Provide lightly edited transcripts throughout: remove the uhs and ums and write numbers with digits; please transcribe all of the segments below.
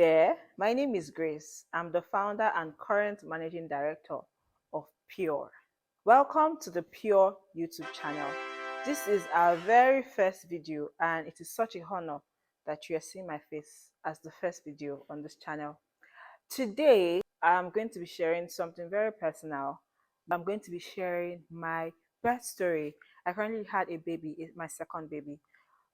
there, my name is Grace. I'm the founder and current managing director of Pure. Welcome to the Pure YouTube channel. This is our very first video, and it is such a honor that you are seeing my face as the first video on this channel. Today, I'm going to be sharing something very personal. I'm going to be sharing my birth story. I currently had a baby, my second baby,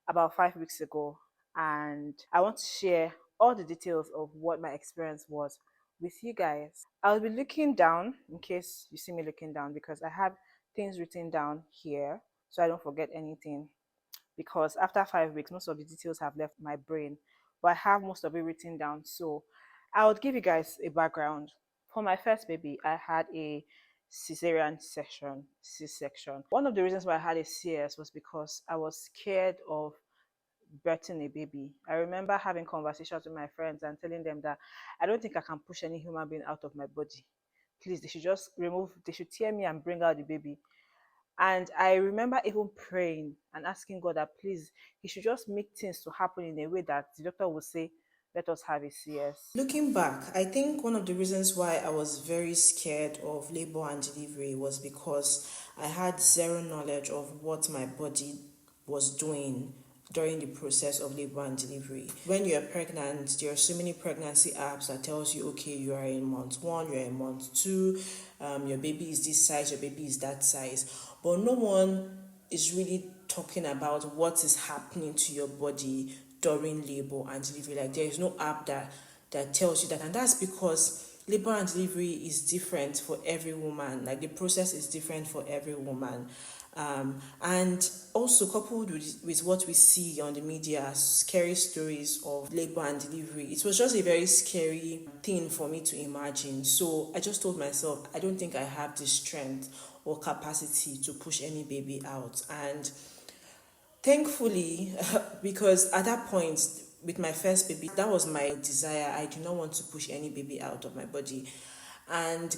about 5 weeks ago, and I want to share all the details of what my experience was with you guys. I'll be looking down in case you see me looking down because I have things written down here so I don't forget anything. Because after 5 weeks, most of the details have left my brain, but I have most of it written down. So I would give you guys a background. For my first baby, I had a cesarean section, C-section. One of the reasons why I had a CS was because I was scared of birthing a baby. I remember having conversations with my friends and telling them that I don't think I can push any human being out of my body. Please, they should tear me and bring out the baby. And I remember even praying and asking God that please, He should just make things to happen in a way that the doctor would say, let us have a CS. Looking back, I think one of the reasons why I was very scared of labor and delivery was because I had zero knowledge of what my body was doing during the process of labor and delivery. When you're pregnant, there are so many pregnancy apps that tells you, okay, you are in month 1, you're in month 2, your baby is this size, your baby is that size. But no one is really talking about what is happening to your body during labor and delivery. Like, there is no app that tells you that, and that's because labor and delivery is different for every woman. Like, the process is different for every woman. And also coupled with what we see on the media, scary stories of labor and delivery, it was just a very scary thing for me to imagine. So I just told myself, I don't think I have the strength or capacity to push any baby out. And thankfully, because at that point, with my first baby, that was my desire. I do not want to push any baby out of my body. And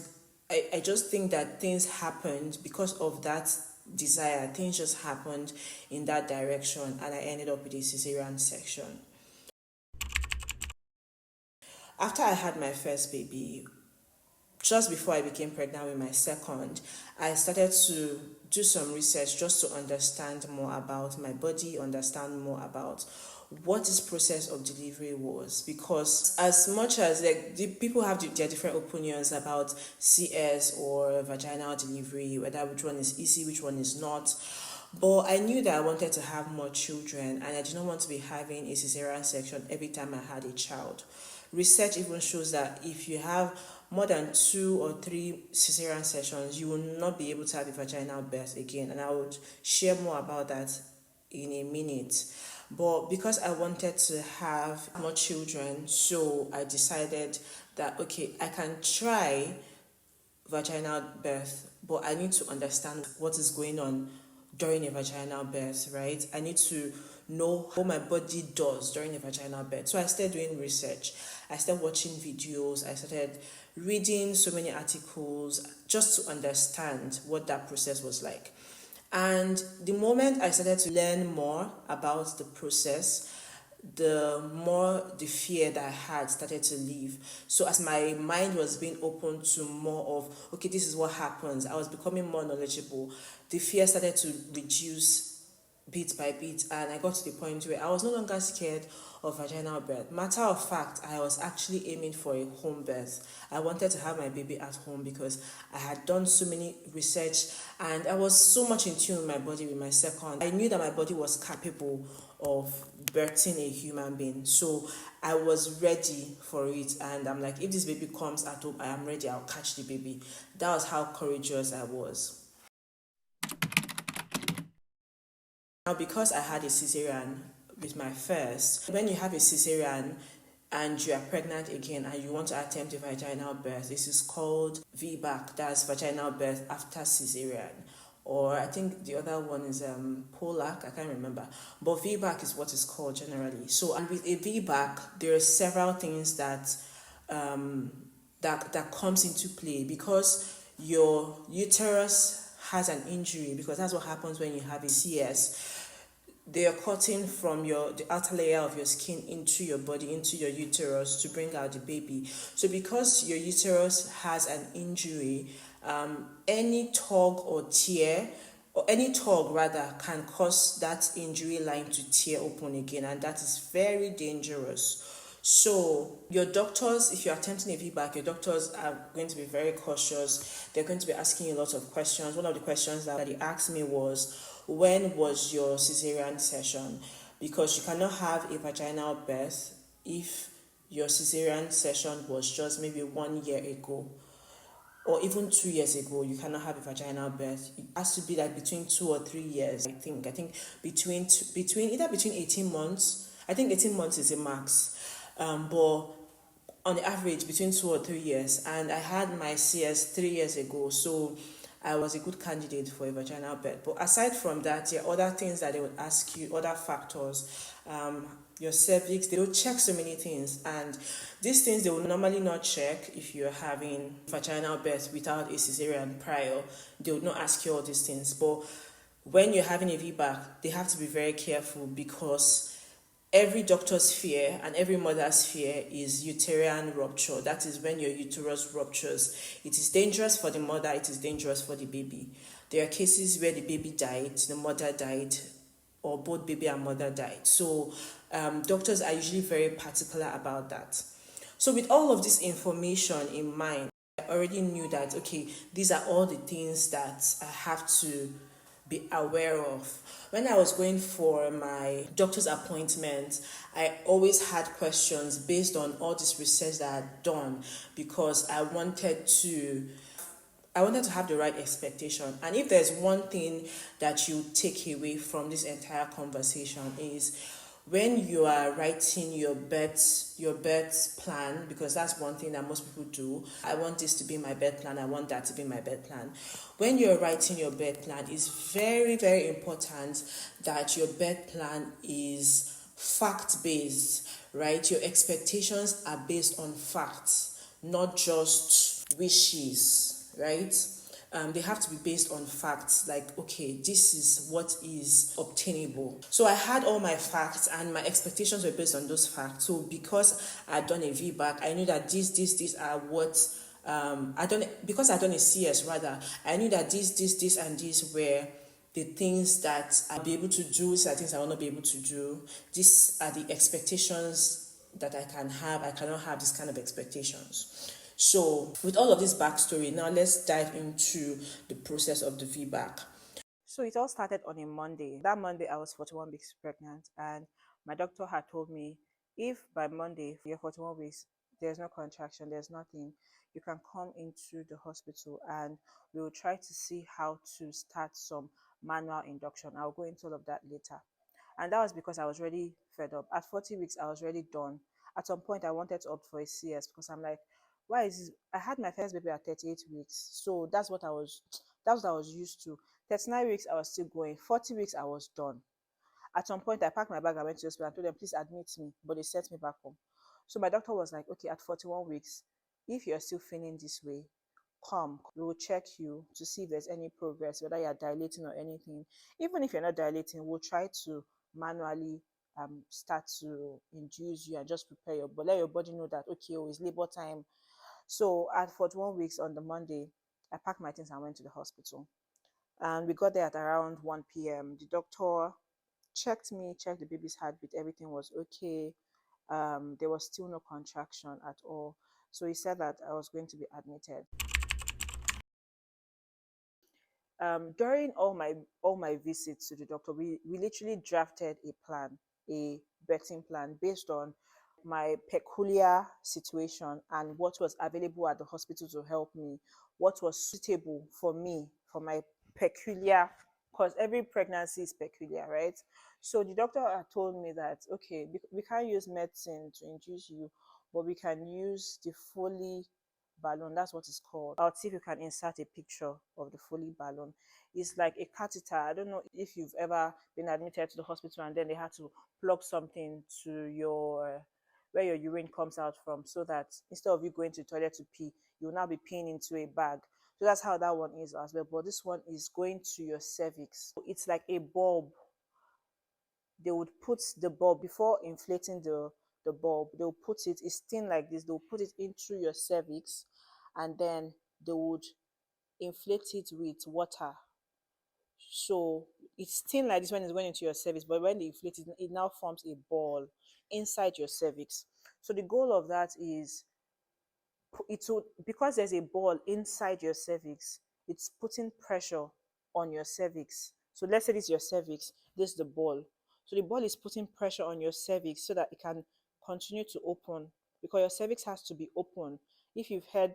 I just think that things happened because of that desire. Things just happened in that direction, and I ended up with a cesarean section. After I had my first baby, just before I became pregnant with my second, I started to do some research just to understand more about my body, understand more about what this process of delivery was. Because as much as the people have their different opinions about CS or vaginal delivery, whether which one is easy, which one is not, but I knew that I wanted to have more children, and I did not want to be having a cesarean section every time I had a child. Research even shows that if you have more than 2 or 3 cesarean sections, you will not be able to have a vaginal birth again. And I would share more about that in a minute. But because I wanted to have more children, so I decided that, okay, I can try vaginal birth, but I need to understand what is going on during a vaginal birth, right? I need to know what my body does during a vaginal birth. So I started doing research. I started watching videos. I started reading so many articles just to understand what that process was like. And the moment I started to learn more about the process, the more the fear that I had started to leave. So as my mind was being open to more of, okay, this is what happens, I was becoming more knowledgeable. The fear started to reduce bit by bit, and I got to the point where I was no longer scared of vaginal birth. Matter of fact, I was actually aiming for a home birth. I wanted to have my baby at home because I had done so many research and I was so much in tune with my body with my second. I knew that my body was capable of birthing a human being. So I was ready for it, and I'm like, if this baby comes at home, I am ready, I'll catch the baby. That was how courageous I was. Now, because I had a cesarean with my first, when you have a cesarean and you are pregnant again and you want to attempt a vaginal birth, this is called VBAC, that's vaginal birth after cesarean. Or I think the other one is POLAC, I can't remember. But VBAC is what it's called generally. So, and with a VBAC, there are several things that that comes into play because your uterus has an injury, because that's what happens when you have a CS. they are cutting from the outer layer of your skin into your body, into your uterus to bring out the baby. So because your uterus has an injury, any tug or tear, or any tug rather, can cause that injury line to tear open again, and that is very dangerous. So your doctors, if you're attempting a VBAC, your doctors are going to be very cautious. They're going to be asking you a lot of questions. One of the questions that he asked me was, when was your cesarean session? Because you cannot have a vaginal birth if your cesarean session was just maybe 1 year ago or even 2 years ago. You cannot have a vaginal birth. It has to be like between 2 or 3 years. I think between 18 months. I think 18 months is a max. But on the average between 2 or 3 years, and I had my CS 3 years ago, so I was a good candidate for a vaginal birth. But aside from that, there are other things that they would ask you, other factors, your cervix. They will check so many things, and these things they will normally not check if you're having vaginal birth without a cesarean prior. They would not ask you all these things. But when you're having a VBAC, they have to be very careful, because every doctor's fear and every mother's fear is uterine rupture. That is when your uterus ruptures. It is dangerous for the mother, it is dangerous for the baby. There are cases where the baby died, the mother died, or both baby and mother died. So doctors are usually very particular about that. So with all of this information in mind, I already knew that, okay, these are all the things that I have to be aware of. When I was going for my doctor's appointment, I always had questions based on all this research that I had done, because I wanted to have the right expectation. And if there's one thing that you take away from this entire conversation, is when you are writing your birth plan, because that's one thing that most people do. I want this to be my birth plan, I want that to be my birth plan. When you're writing your birth plan, it's very, very important that your birth plan is fact based, right? Your expectations are based on facts, not just wishes, right? They have to be based on facts, like, okay, this is what is obtainable. So I had all my facts and my expectations were based on those facts. So because I'd done a VBAC, I knew that these are what because I'd done a CS rather, I knew that this and these were the things that I'll be able to do, these are things I will not be able to do. These are the expectations that I can have. I cannot have this kind of expectations. So with all of this backstory, now let's dive into the process of the VBAC. So it all started on a Monday. That Monday, I was 41 weeks pregnant, and my doctor had told me, if by Monday you're 41 weeks, there's no contraction, there's nothing, you can come into the hospital and we will try to see how to start some manual induction. I'll go into all of that later. And that was because I was really fed up. At 40 weeks, I was really done. At some point, I wanted to opt for a CS, because I'm like, why is this? I had my first baby at 38 weeks. So that's what I was used to. 39 weeks, I was still going. 40 weeks, I was done. At some point, I packed my bag, I went to the hospital and told them, please admit me. But they sent me back home. So my doctor was like, okay, at 41 weeks, if you're still feeling this way, come. We will check you to see if there's any progress, whether you're dilating or anything. Even if you're not dilating, we'll try to manually start to induce you and just prepare your body, let your body know that, okay, oh, it's labor time. So at 41 weeks on the Monday, I packed my things and went to the hospital. And we got there at around 1 p.m. The doctor checked me, checked the baby's heartbeat, everything was okay. There was still no contraction at all. So he said that I was going to be admitted. During all my visits to the doctor, we literally drafted a birthing plan based on my peculiar situation and what was available at the hospital to help me, what was suitable for me, for my peculiar, because every pregnancy is peculiar, right? So the doctor had told me that, okay, we can't use medicine to induce you, but we can use the Foley balloon. That's what it's called. I'll see if you can insert a picture of the Foley balloon. It's like a catheter. I don't know if you've ever been admitted to the hospital and then they had to plug something to your where your urine comes out from, so that instead of you going to the toilet to pee, you'll now be peeing into a bag. So that's how that one is as well. But this one is going to your cervix. It's like a bulb they would put the bulb before inflating the bulb. They'll put it, it's thin like this, they'll put it in through your cervix, and then they would inflate it with water. So it's thin like this when it's going into your cervix, but when they inflate it, it now forms a ball inside your cervix. So the goal of that is it will, because there's a ball inside your cervix, it's putting pressure on your cervix. So let's say this is your cervix, this is the ball. So the ball is putting pressure on your cervix so that it can continue to open, because your cervix has to be open. If you've heard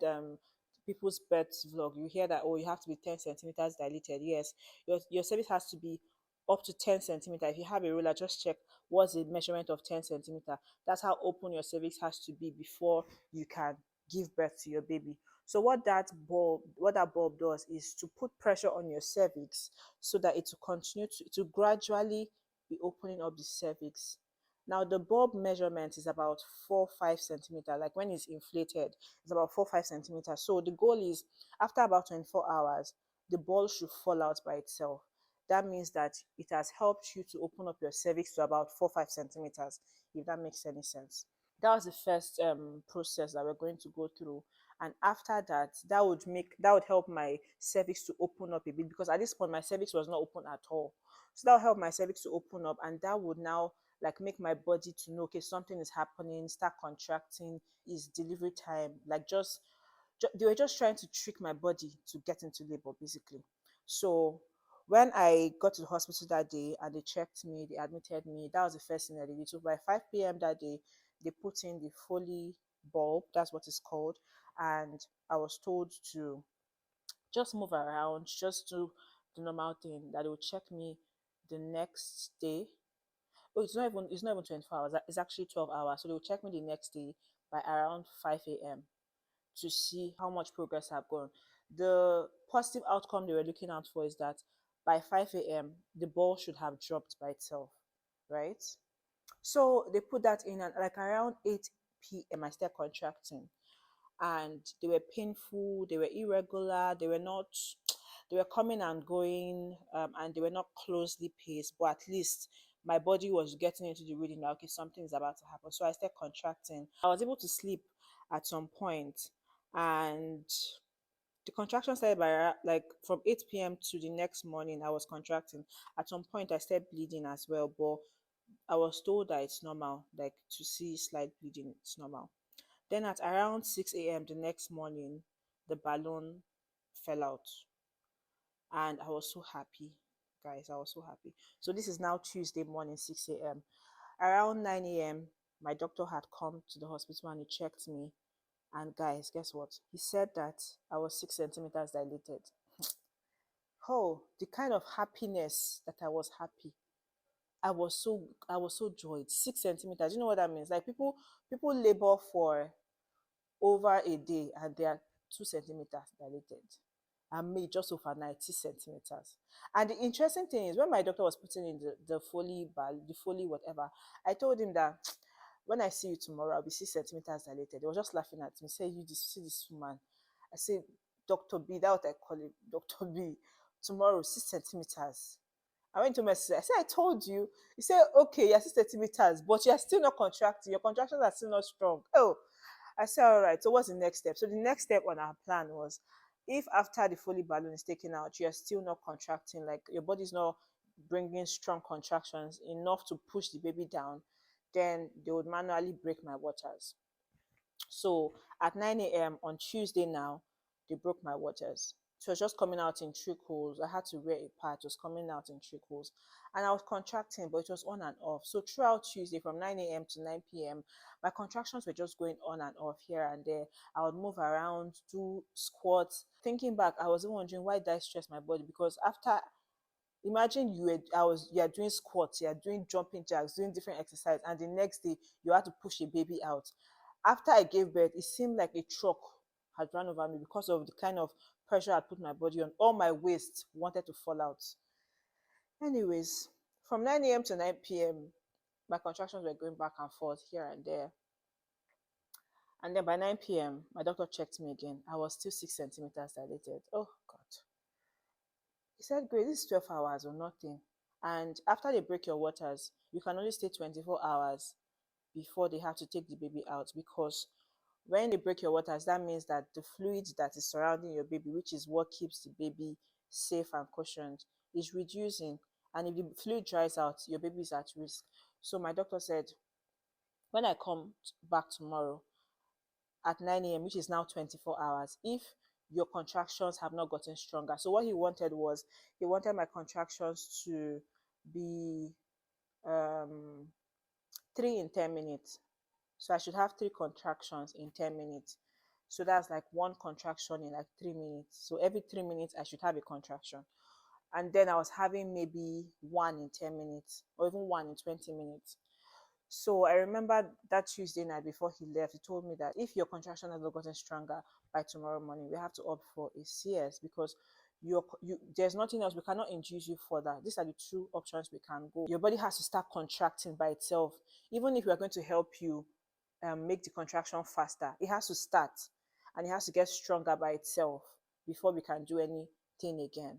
people's birth vlog, you hear that, oh, you have to be 10 centimeters dilated. Yes, your cervix has to be up to 10 centimeter. If you have a ruler, just check what's the measurement of 10 centimeter. That's how open your cervix has to be before you can give birth to your baby. So what that bulb does is to put pressure on your cervix so that it will continue to gradually be opening up the cervix. Now the bulb measurement is about 4 5 centimeter. Like when it's inflated, it's about 4 5 centimeters. So the goal is after about 24 hours, the ball should fall out by itself. That means that it has helped you to open up your cervix to about 4 5 centimeters, if that makes any sense. That was the first process that we're going to go through, and after that, that would help my cervix to open up a bit, because at this point my cervix was not open at all. So that would help my cervix to open up, and that would now like make my body to know, okay, something is happening, start contracting, is delivery time. Like they were just trying to trick my body to get into labor, basically. So when I got to the hospital that day and they checked me, they admitted me, that was the first thing that they did. So by 5 p.m. that day, they put in the Foley bulb, that's what it's called, and I was told to just move around, just do the normal thing, that they will check me the next day. Oh, it's not even 24 hours, it's actually 12 hours. So they will check me the next day by around 5 a.m. to see how much progress I've gone. The positive outcome they were looking out for is that by 5 a.m., the ball should have dropped by itself, right? So they put that in, and like around 8 p.m., I started contracting, and they were painful, they were irregular, they were not, they were coming and going, and they were not closely paced, but at least my body was getting into the rhythm that, okay, something is about to happen. So I started contracting. I was able to sleep at some point, and the contraction started by like from 8 p.m. to the next morning. I was contracting. At some point, I started bleeding as well, but I was told that it's normal, like to see slight bleeding, it's normal. Then at around 6 a.m. the next morning, the balloon fell out, and I was so happy, guys. I was so happy. So this is now Tuesday morning, 6 a.m. Around 9 a.m., my doctor had come to the hospital and he checked me. And guys, guess what? He said that I was 6 centimeters dilated. Oh, the kind of happiness that I was happy. I was so joyed. 6 centimeters. You know what that means? Like people labor for over a day and they are 2 centimeters dilated. And me just overnight 6 centimeters. And the interesting thing is when my doctor was putting in the Foley ball, the Foley whatever, I told him that when I see you tomorrow, I'll be 6 centimeters dilated. He was just laughing at me, say, you see this woman. I said, Dr. B, that's what I call him, Dr. B, tomorrow, 6 centimeters. I went to my sister. I said, I told you. He said, okay, you're 6 centimeters, but you're still not contracting. Your contractions are still not strong. Oh, I said, all right. So what's the next step? So the next step on our plan was, if after the Foley balloon is taken out, you're still not contracting, like your body's not bringing strong contractions enough to push the baby down, then they would manually break my waters. So at 9 a.m. on Tuesday now, they broke my waters. So it was just coming out in trickles. I had to wear a pad. It was coming out in trickles. And I was contracting, but it was on and off. So throughout Tuesday from 9 a.m. to 9 p.m., my contractions were just going on and off here and there. I would move around, do squats. Thinking back, I was even wondering, why did I stress my body? Because after, imagine you are doing squats, you are doing jumping jacks, doing different exercise, and the next day you had to push a baby out. After I gave birth, it seemed like a truck had run over me because of the kind of pressure I put my body on. All my waist wanted to fall out. Anyways, from 9 a.m. to 9 p.m., my contractions were going back and forth here and there. And then by 9 p.m., my doctor checked me again. I was still 6 centimeters dilated. Oh, God. He said, Grace, this is 12 hours or nothing. And after they break your waters, you can only stay 24 hours before they have to take the baby out, because when they break your waters, that means that the fluid that is surrounding your baby, which is what keeps the baby safe and cushioned, is reducing. And if the fluid dries out, your baby is at risk. So my doctor said, when I come back tomorrow at 9 a.m., which is now 24 hours, if your contractions have not gotten stronger. So what he wanted was, he wanted my contractions to be um 3 in 10 minutes. So I should have 3 contractions in 10 minutes. So that's like 1 contraction in like 3 minutes. So every 3 minutes, I should have a contraction. And then I was having maybe one in 10 minutes or even one in 20 minutes. So I remember that Tuesday night before he left, he told me that if your contraction has not gotten stronger by tomorrow morning, we have to opt for a CS, because there's nothing else. We cannot induce you further. These are the two options we can go. Your body has to start contracting by itself. Even if we are going to help you make the contraction faster, it has to start, and it has to get stronger by itself before we can do anything again.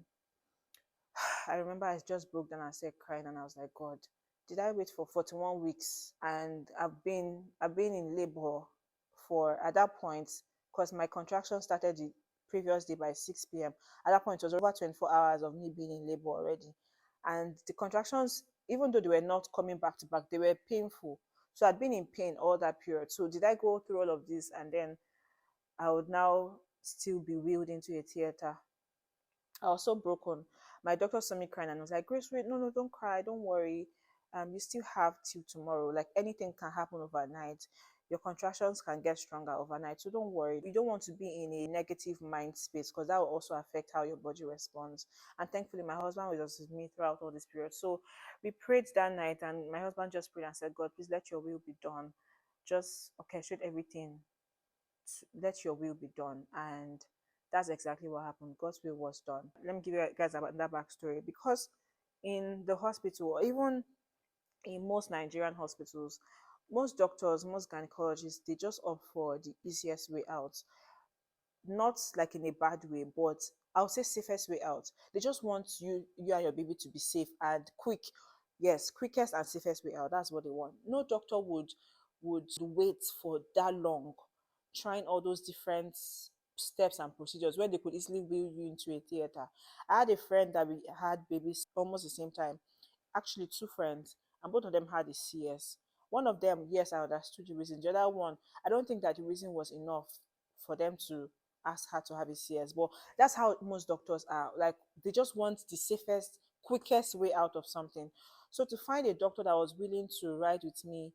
I remember I just broke down and started crying, and I was like, God, did I wait for 41 weeks? And I've been in labor for, at that point, because my contraction started the previous day by 6 p.m. At that point, it was over 24 hours of me being in labor already. And the contractions, even though they were not coming back to back, they were painful. So I'd been in pain all that period. So did I go through all of this, and then I would now still be wheeled into a theater? I was so broken. My doctor saw me crying and was like, Grace, wait, no, no, don't cry, don't worry. You still have till tomorrow. Like, anything can happen overnight. Your contractions can get stronger overnight. So don't worry. You don't want to be in a negative mind space, because that will also affect how your body responds. And thankfully, my husband was with me throughout all this period. So we prayed that night, and my husband just prayed and said, God, please let your will be done. Just orchestrate everything, let your will be done. And that's exactly what happened. God's will was done. Let me give you guys about that backstory. Because in the hospital, or even in most Nigerian hospitals, most doctors, most gynecologists, they just opt for the easiest way out. Not like in a bad way, but I would say safest way out. They just want you and your baby to be safe and quick. Yes, quickest and safest way out. That's what they want. No doctor would wait for that long, trying all those different steps and procedures when they could easily wheel you into a theater. I had a friend that we had babies almost the same time, actually two friends, and both of them had a CS. One of them, yes, I understood the reason. The other one, I don't think that the reason was enough for them to ask her to have a CS. But that's how most doctors are. Like, they just want the safest, quickest way out of something. So to find a doctor that was willing to ride with me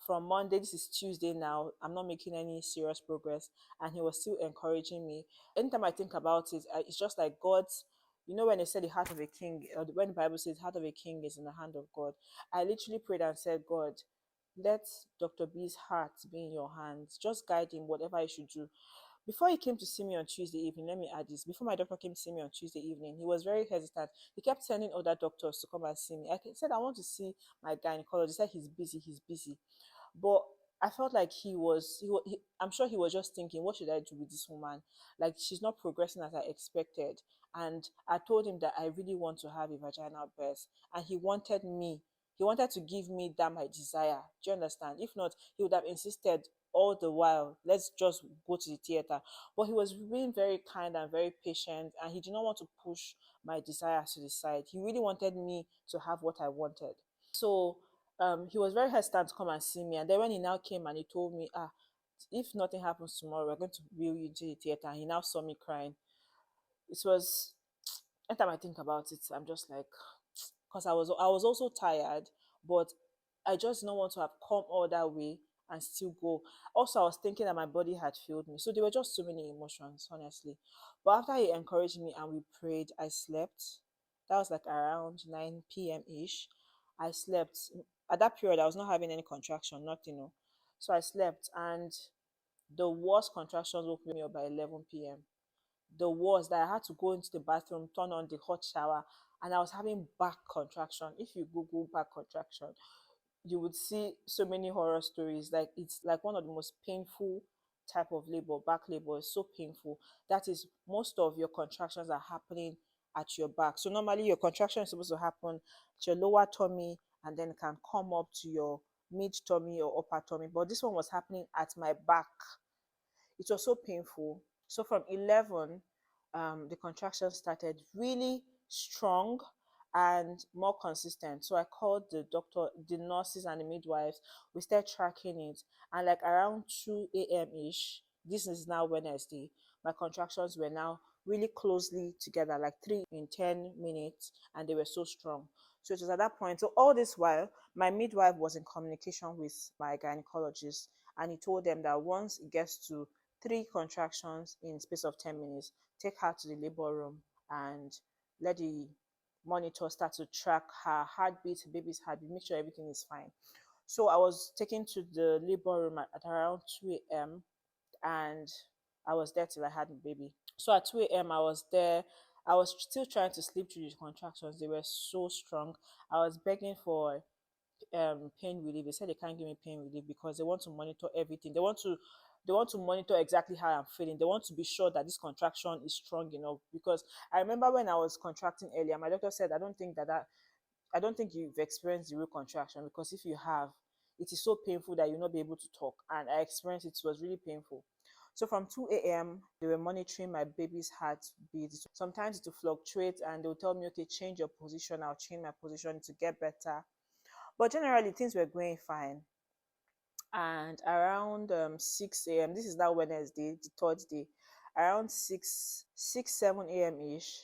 from Monday, this is Tuesday now, I'm not making any serious progress, and he was still encouraging me. Anytime I think about it, it's just like God's, when they said the heart of a king, or when the Bible says the heart of a king is in the hand of God, I literally prayed and said, God, let Dr. B's heart be in your hands. Just guide him, whatever he should do. Before he came to see me on Tuesday evening, let me add this. Before my doctor came to see me on Tuesday evening, he was very hesitant. He kept sending other doctors to come and see me. I said, I want to see my gynecologist. He said, he's busy, he's busy. But I felt like I'm sure he was just thinking, what should I do with this woman? Like, she's not progressing as I expected. And I told him that I really want to have a vaginal birth. And he wanted to give me that my desire. Do you understand? If not, he would have insisted all the while, let's just go to the theater. But he was being very kind and very patient, and he did not want to push my desires to the side. He really wanted me to have what I wanted. So he was very hesitant to come and see me. And then when he now came and he told me, if nothing happens tomorrow, we're going to wheel you into the theater. And he now saw me crying. It was, anytime I think about it, I'm just like, because I was also tired, but I just didn't want to have come all that way and still go. Also, I was thinking that my body had failed me. So there were just so many emotions, honestly. But after he encouraged me and we prayed, I slept. That was like around 9 p.m. ish. I slept. At that period, I was not having any contraction, nothing. No. So I slept, and the worst contractions woke me up by 11 p.m. The worst, that I had to go into the bathroom, turn on the hot shower, and I was having back contraction. If you Google back contraction, you would see so many horror stories. Like, it's like one of the most painful type of labor. Back labor is so painful. That is, most of your contractions are happening at your back. So normally your contraction is supposed to happen at your lower tummy and then it can come up to your mid tummy or upper tummy. But this one was happening at my back. It was so painful. So from 11, the contraction started really strong and more consistent. So I called the doctor, the nurses, and the midwives. We started tracking it, and like around 2 a.m. ish. This is now Wednesday. My contractions were now really closely together, like 3 in 10 minutes, and they were so strong. So it was at that point. So all this while, my midwife was in communication with my gynecologist, and he told them that once it gets to 3 contractions in space of 10 minutes, take her to the labor room and let the monitor start to track her heartbeat, baby's heartbeat, make sure everything is fine. So I was taken to the labor room at around 2 a.m. and I was there till I had my baby. So at 2 a.m. I was there. I was still trying to sleep through the contractions. They were so strong. I was begging for pain relief. They said they can't give me pain relief because they want to monitor everything. They want to monitor exactly how I'm feeling. They want to be sure that this contraction is strong enough. Because I remember when I was contracting earlier, my doctor said, I don't think you've experienced the real contraction, because if you have, it is so painful that you'll not be able to talk. And I experienced it. It was really painful. So from 2 a.m., they were monitoring my baby's heartbeat. Sometimes it will fluctuate and they'll tell me, okay, change your position. I'll change my position to get better. But generally, things were going fine. And around 6 a.m., this is now Wednesday, the third day, around 7 a.m. ish,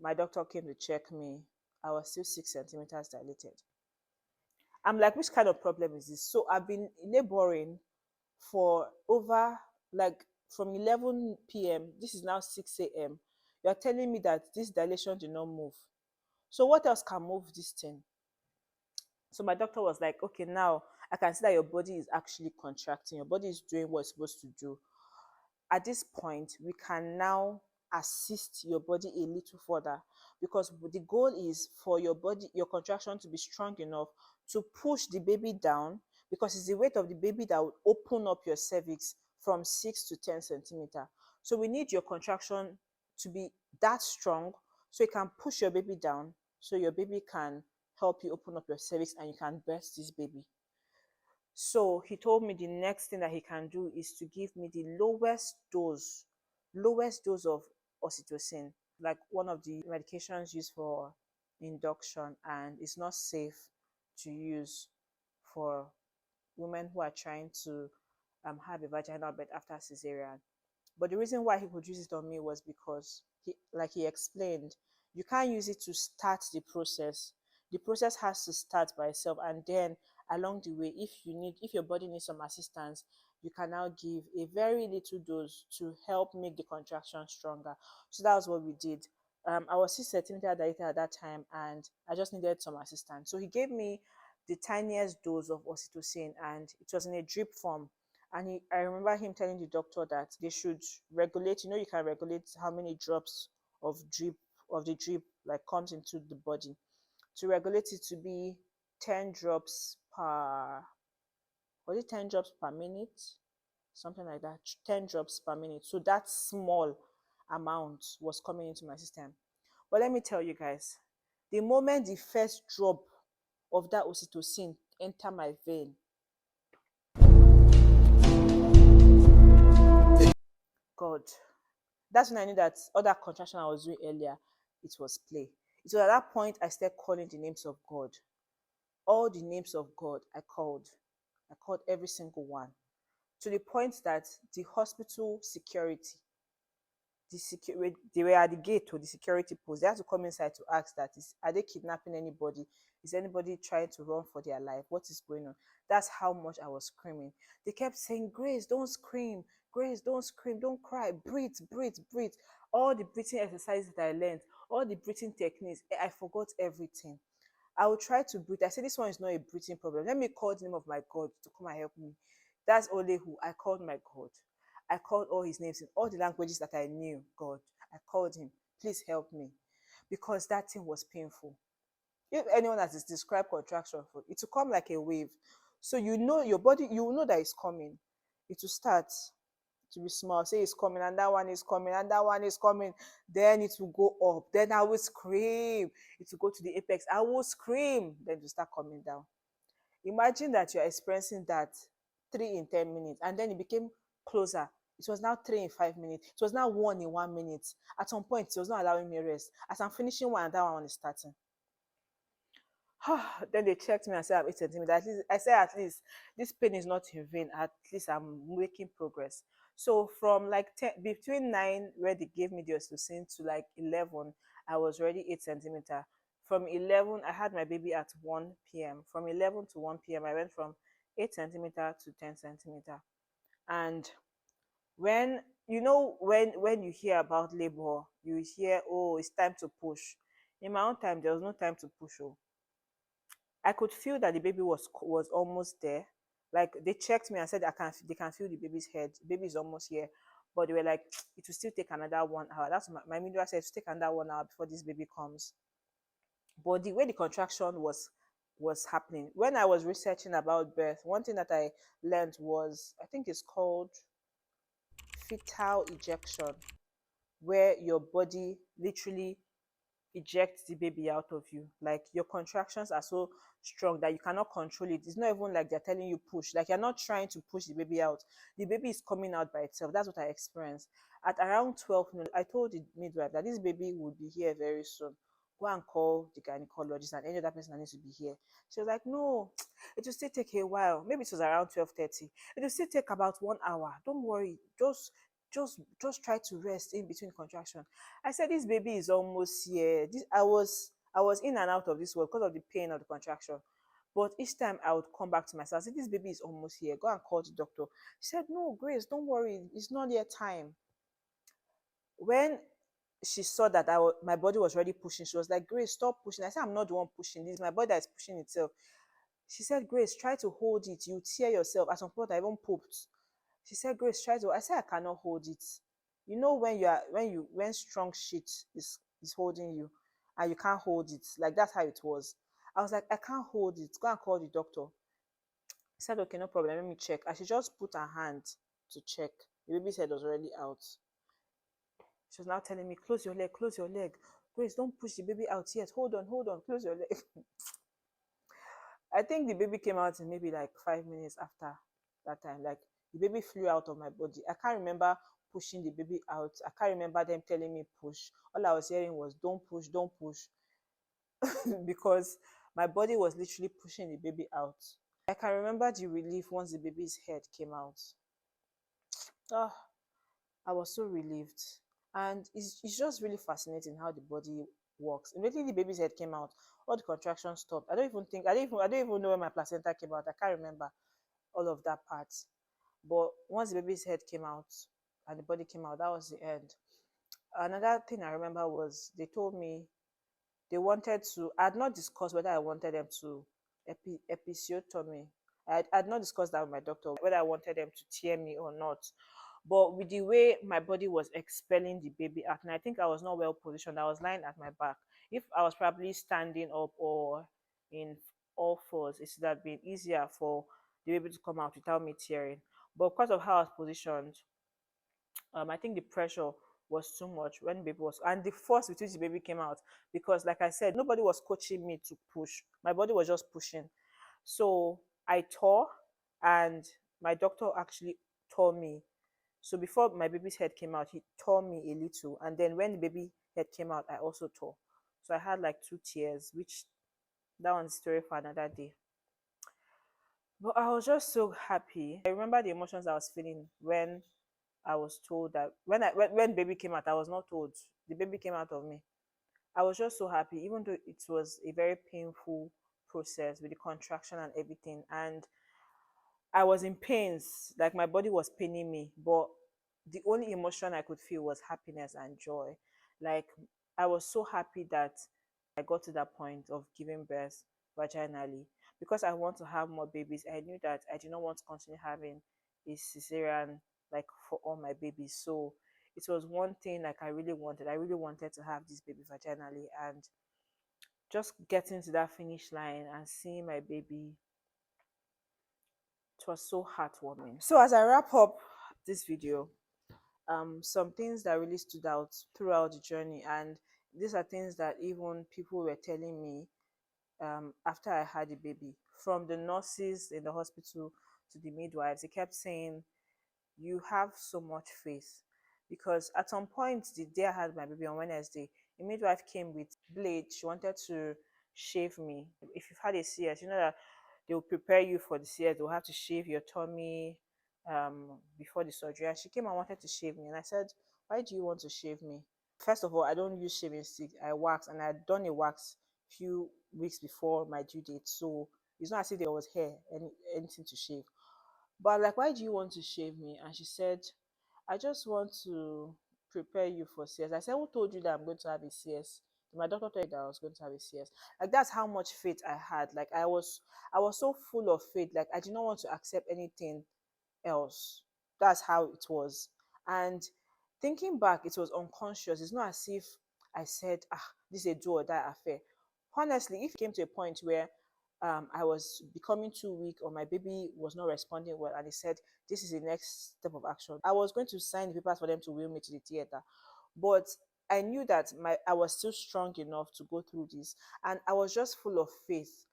my doctor came to check me. I was still 6 centimeters dilated. I'm like, which kind of problem is this? So I've been laboring for over, like, from 11 p.m. This is now 6 a.m. You're telling me that this dilation did not move. So what else can move this thing? So my doctor was like, okay, now I can see that your body is actually contracting. Your body is doing what it's supposed to do. At this point, we can now assist your body a little further, because the goal is for your body, your contraction to be strong enough to push the baby down, because it's the weight of the baby that will open up your cervix from 6 to 10 centimeter. So we need your contraction to be that strong so you can push your baby down, so your baby can help you open up your cervix and you can birth this baby. So he told me the next thing that he can do is to give me the lowest dose of oxytocin, like one of the medications used for induction, and it's not safe to use for women who are trying to have a vaginal birth after cesarean. But the reason why he could use it on me was because like he explained, you can't use it to start the process. The process has to start by itself, and then along the way, if your body needs some assistance, you can now give a very little dose to help make the contraction stronger. So that was what we did. I was 6 centimeters dilated at that time, and I just needed some assistance. So he gave me the tiniest dose of oxytocin, and it was in a drip form. And I remember him telling the doctor that they should regulate. You can regulate how many drops of the drip like comes into the body. To regulate it to be 10 drops per, was it 10 drops per minute? Something like that. 10 drops per minute. So that small amount was coming into my system. But let me tell you guys, the moment the first drop of that oxytocin enter my vein, God, that's when I knew that other contraction I was doing earlier, it was play. It was at that point I started calling the names of God. All the names of God I called. I called every single one. To the point that the hospital security, they were at the gate to the security post. They had to come inside to ask that, are they kidnapping anybody? Is anybody trying to run for their life? What is going on? That's how much I was screaming. They kept saying, Grace, don't scream. Grace, don't scream. Don't cry. Breathe, breathe, breathe. All the breathing exercises that I learned, all the breathing techniques, I forgot everything. I will try to breathe. I said, this one is not a breathing problem. Let me call the name of my God to come and help me. That's only who I called my God. I called all his names in all the languages that I knew. God, I called him. Please help me. Because that thing was painful. If anyone has described contraction, it will come like a wave. So your body, you will know that it's coming. It will start. to be small. Say it's coming, and that one is coming, and that one is coming. Then it will go up. Then I will scream. It will go to the apex. I will scream. Then it will start coming down. Imagine that you're experiencing that 3 in 10 minutes, and then it became closer. It was now 3 in 5 minutes. It was now 1 in 1 minute. At some point, it was not allowing me rest. As I'm finishing one, and that one is starting. Then they checked me and said I'm 8 centimeters. At least I said, at least this pain is not in vain. At least I'm making progress. So from like 10, between 9 where they gave me the oxytocin to like 11, I was already 8 centimeters. From 11, I had my baby at 1 p.m. From 11 to 1 p.m., I went from 8 centimeters to 10 centimeters. And when when you hear about labor, you hear, oh, it's time to push. In my own time, there was no time to push. Oh, I could feel that the baby was almost there. Like they checked me and said they can feel the baby's head. The baby is almost here. But they were like, it will still take another 1 hour. That's my midwife said, it will take another 1 hour before this baby comes. But the way the contraction was happening, when I was researching about birth, one thing that I learned was, I think it's called fetal ejection, where your body literally eject the baby out of you. Like your contractions are so strong that you cannot control it. It's not even like they're telling you push. Like you're not trying to push the baby out. The baby is coming out by itself. That's what I experienced. At around 12 noon, I told the midwife that this baby would be here very soon. Go and call the gynecologist and any other person that needs to be here. She was like, no, it will still take a while. Maybe it was around 12:30. It will still take about 1 hour. Don't worry. Just try to rest in between contraction. I said, this baby is almost here. I was in and out of this world because of the pain of the contraction. But each time I would come back to myself, I said, this baby is almost here. Go and call the doctor. She said, no, Grace, don't worry. It's not yet time. When she saw that my body was already pushing, she was like, Grace, stop pushing. I said, I'm not the one pushing. This is my body that is pushing itself. She said, Grace, try to hold it. You tear yourself. At some point, I even pooped. She said, Grace, try to. I said, I cannot hold it. You know when strong shit is holding you and you can't hold it. Like that's how it was. I was like, I can't hold it. Go and call the doctor. He said, okay, no problem. Let me check. And she just put her hand to check. The baby's head was already out. She was now telling me, close your leg, close your leg. Grace, don't push the baby out yet. Hold on, close your leg. I think the baby came out in maybe like 5 minutes after that time. Like the baby flew out of my body. I can't remember pushing the baby out. I can't remember them telling me push. All I was hearing was don't push, don't push. Because my body was literally pushing the baby out. I can remember the relief once the baby's head came out. Oh, I was so relieved. And it's just really fascinating how the body works. Immediately the baby's head came out, all the contractions stopped. I don't even know when my placenta came out. I can't remember all of that part. But once the baby's head came out and the body came out, that was the end. Another thing I remember was they told me they wanted to, I had not discussed whether I wanted them to episiotomy. I had not discussed that with my doctor, whether I wanted them to tear me or not. But with the way my body was expelling the baby out, and I think I was not well positioned, I was lying at my back. If I was probably standing up or in all fours, it should have been easier for the baby to come out without me tearing. But because of how I was positioned, I think the pressure was too much when the baby was, and the force with which the baby came out, because like I said, nobody was coaching me to push. My body was just pushing. So I tore, and my doctor actually tore me. So before my baby's head came out, he tore me a little, and then when the baby head came out, I also tore. So I had like 2 tears, which that one's story for another day. But I was just so happy. I remember the emotions I was feeling when I was told that when baby came out, I was not told. The baby came out of me. I was just so happy, even though it was a very painful process with the contraction and everything. And I was in pains, like my body was paining me, but the only emotion I could feel was happiness and joy. Like I was so happy that I got to that point of giving birth vaginally because I want to have more babies. I knew that I did not want to continue having a cesarean like for all my babies. So it was one thing like I really wanted. I really wanted to have this baby vaginally, and just getting to that finish line and seeing my baby, it was so heartwarming. So as I wrap up, this video, some things that really stood out throughout the journey, and these are things that even people were telling me after I had the baby, from the nurses in the hospital to the midwives. They kept saying, you have so much faith. Because at some point, the day I had my baby on Wednesday, a midwife came with blade. She wanted to shave me. If you've had a CS, you know that they will prepare you for the CS. They'll have to shave your tummy before the surgery. And she came and wanted to shave me. And I said, why do you want to shave me? First of all, I don't use shaving stick. I wax, and I had done a wax few weeks before my due date. So it's not as if there was hair, anything to shave. But like, why do you want to shave me? And she said, I just want to prepare you for CS. I said, who told you that I'm going to have a CS? My doctor told you that I was going to have a CS. Like, that's how much faith I had. Like, I was so full of faith. Like, I did not want to accept anything else. That's how it was. And thinking back, it was unconscious. It's not as if I said, this is a do or die affair. Honestly, if it came to a point where I was becoming too weak or my baby was not responding well, and he said, this is the next step of action, I was going to sign the papers for them to wheel me to the theater. But I knew that I was still strong enough to go through this, and I was just full of faith.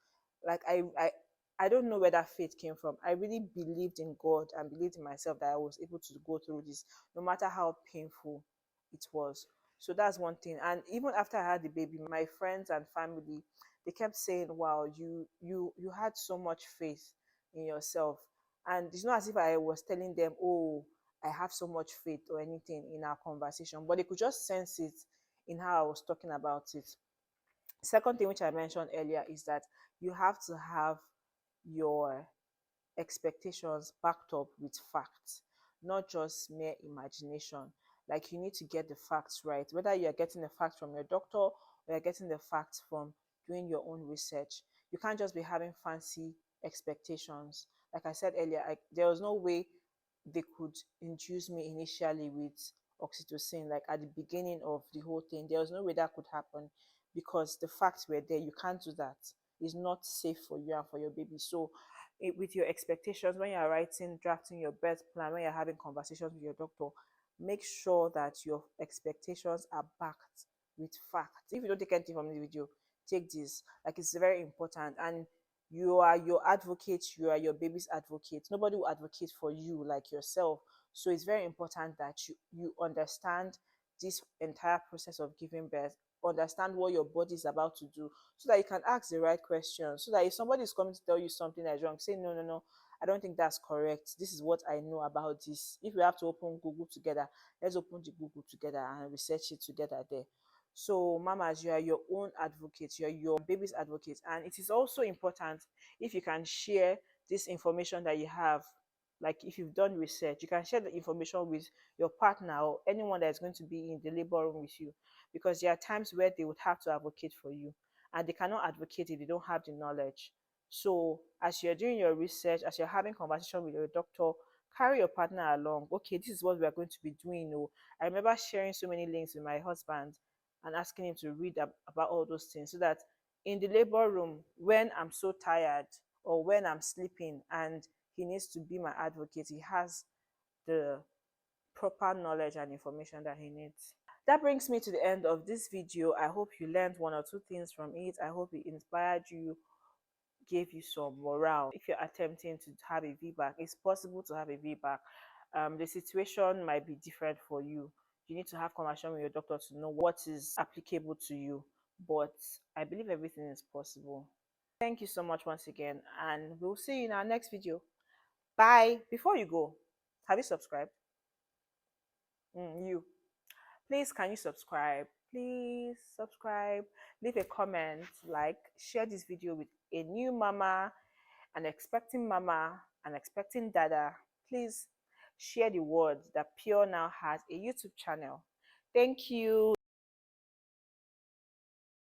Like, I don't know where that faith came from. I really believed in God and believed in myself that I was able to go through this, no matter how painful it was. So that's one thing. And even after I had the baby, my friends and family, they kept saying, wow, you had so much faith in yourself. And it's not as if I was telling them, oh, I have so much faith or anything in our conversation, but they could just sense it in how I was talking about it. Second thing, which I mentioned earlier, is that you have to have your expectations backed up with facts, not just mere imagination. Like, you need to get the facts right, whether you're getting the facts from your doctor or you're getting the facts from doing your own research. You can't just be having fancy expectations. Like I said earlier, there was no way they could induce me initially with oxytocin, like at the beginning of the whole thing. There was no way that could happen because the facts were there. You can't do that. It's not safe for you and for your baby. So with your expectations, when you're writing, drafting your birth plan, when you're having conversations with your doctor, make sure that your expectations are backed with facts. If you don't take anything from the video, take this. Like, it's very important. And you are your advocate, you are your baby's advocate. Nobody will advocate for you like yourself. So it's very important that you understand this entire process of giving birth, understand what your body is about to do, so that you can ask the right questions. So that if somebody is coming to tell you something that's wrong, say, no, no, no, I don't think that's correct. This is what I know about this. If we have to open Google together, let's open the Google together and research it together there. So, mamas, you are your own advocate, you are your baby's advocate. And it is also important if you can share this information that you have. Like, if you've done research, you can share the information with your partner or anyone that is going to be in the labor room with you, because there are times where they would have to advocate for you, and they cannot advocate if they don't have the knowledge. So, as you're doing your research, as you're having conversation with your doctor, carry your partner along. Okay, this is what we are going to be doing. Oh, I remember sharing so many links with my husband and asking him to read about all those things, so that in the labor room, when I'm so tired or when I'm sleeping and he needs to be my advocate, he has the proper knowledge and information that he needs. That brings me to the end of this video. I hope you learned one or two things from it. I hope it inspired you, gave you some morale. If you're attempting to have a VBAC, it's possible to have a VBAC. The situation might be different for you. You need to have conversation with your doctor to know what is applicable to you. But I believe everything is possible. Thank you so much once again, and we'll see you in our next video. Bye. Before you go, have you subscribed? You. Please, can you subscribe? Please subscribe. Leave a comment, like, share this video with a new mama, an expecting dada. Please share the word that Pure now has a YouTube channel. Thank you.